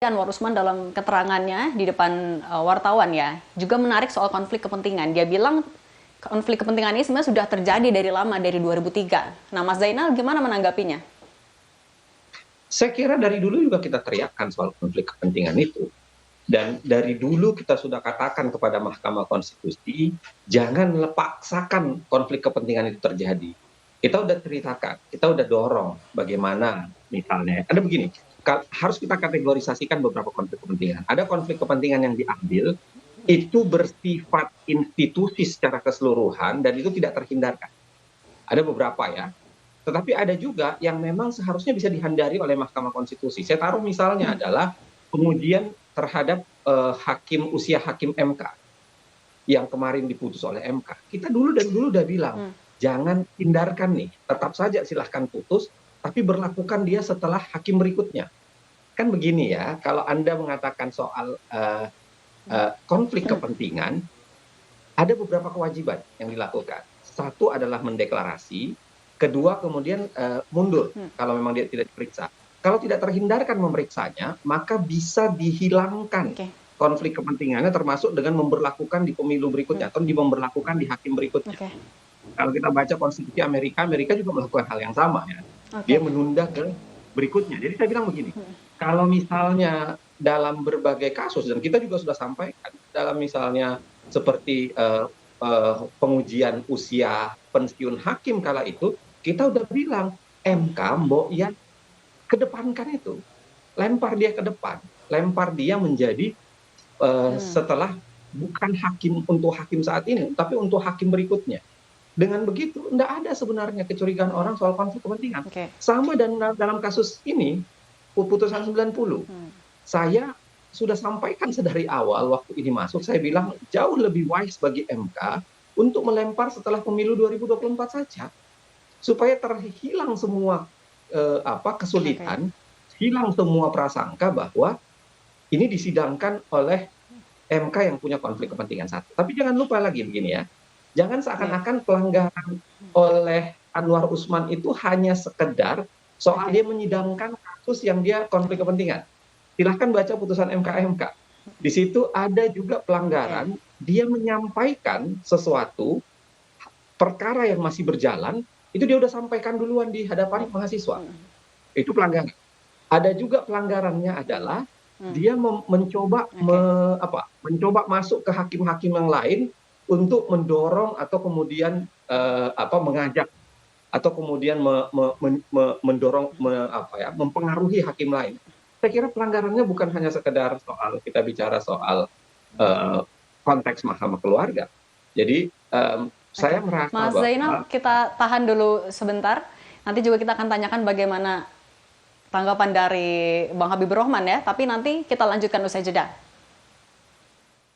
Anwar Usman dalam keterangannya di depan wartawan ya, juga menarik soal konflik kepentingan. Dia bilang konflik kepentingan ini sebenarnya sudah terjadi dari lama, dari 2003. Nah, Mas Zainal gimana menanggapinya? Saya kira dari dulu juga kita teriakkan soal konflik kepentingan itu. Dan dari dulu kita sudah katakan kepada Mahkamah Konstitusi, jangan paksakan konflik kepentingan itu terjadi. Kita udah ceritakan, kita udah dorong bagaimana misalnya. Ada begini, harus kita kategorisasikan beberapa konflik kepentingan. Ada konflik kepentingan yang diambil, itu bersifat institusi secara keseluruhan dan itu tidak terhindarkan. Ada beberapa ya. Tetapi ada juga yang memang seharusnya bisa dihindari oleh Mahkamah Konstitusi. Saya taruh misalnya adalah pengujian terhadap usia hakim MK yang kemarin diputus oleh MK. Kita dari dulu udah bilang, jangan hindarkan nih, tetap saja silahkan putus, tapi berlakukan dia setelah hakim berikutnya. Kan begini ya, kalau Anda mengatakan soal konflik kepentingan, ada beberapa kewajiban yang dilakukan. Satu adalah mendeklarasi, kedua kemudian mundur kalau memang dia tidak diperiksa. Kalau tidak terhindarkan memeriksanya, maka bisa dihilangkan konflik kepentingannya termasuk dengan memberlakukan di pemilu berikutnya atau memberlakukan di hakim berikutnya. Kalau kita baca konstitusi Amerika, Amerika juga melakukan hal yang sama ya. Dia menunda ke berikutnya. Jadi saya bilang begini, kalau misalnya dalam berbagai kasus, dan kita juga sudah sampaikan, dalam misalnya seperti pengujian usia pensiun hakim kala itu, kita udah bilang, MK mbok ya kedepankan itu, lempar dia ke depan, lempar dia menjadi setelah bukan hakim untuk hakim saat ini, tapi untuk hakim berikutnya. Dengan begitu, tidak ada sebenarnya kecurigaan orang soal konflik kepentingan. Sama dan dalam kasus ini, putusan 90. Saya sudah sampaikan sedari awal waktu ini masuk, saya bilang jauh lebih wise bagi MK untuk melempar setelah pemilu 2024 saja. Supaya terhilang semua kesulitan, hilang semua prasangka bahwa ini disidangkan oleh MK yang punya konflik kepentingan satu. Tapi jangan lupa lagi begini ya, jangan seakan-akan pelanggaran oleh Anwar Usman itu hanya sekedar soal dia menyidangkan kasus yang dia konflik kepentingan. Silahkan baca putusan MK. Di situ ada juga pelanggaran, dia menyampaikan sesuatu, perkara yang masih berjalan, itu dia udah sampaikan duluan di hadapan mahasiswa. Itu pelanggaran. Ada juga pelanggarannya adalah dia mencoba mencoba masuk ke hakim-hakim yang lain untuk mendorong atau kemudian mengajak atau kemudian mendorong mempengaruhi hakim lain. Saya kira pelanggarannya bukan hanya sekedar soal kita bicara soal konteks mahkamah keluarga. Jadi saya merasa Mas Zainal, kita tahan dulu sebentar. Nanti juga kita akan tanyakan bagaimana tanggapan dari Bang Habibur Rahman ya. Tapi nanti kita lanjutkan usai jeda.